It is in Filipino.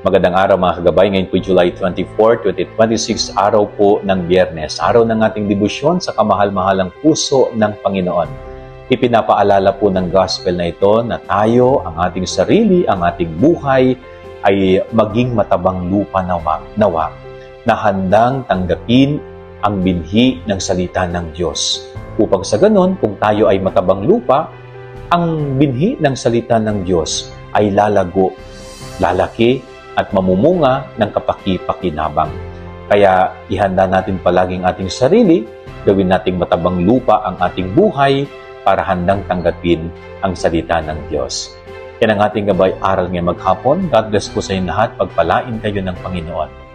Magandang araw mga kagabay. Ngayon po July 24, 2026, araw po ng Biyernes. Araw ng ating debosyon sa kamahal-mahalang puso ng Panginoon. Ipinapaalala po ng gospel na ito na tayo, ang ating sarili, ang ating buhay ay maging matabang lupa nawa na handang tanggapin ang binhi ng salita ng Diyos. Upang sa ganon, kung tayo ay matabang lupa, ang binhi ng salita ng Diyos ay lalago, lalaki, at mamumunga ng kapaki-pakinabang. Kaya ihanda natin palaging ating sarili, gawin nating matabang lupa ang ating buhay para handang tanggapin ang salita ng Diyos. Yan ang ating gabay aral ngayong maghapon. God bless po sa inyo lahat. Pagpalain kayo ng Panginoon.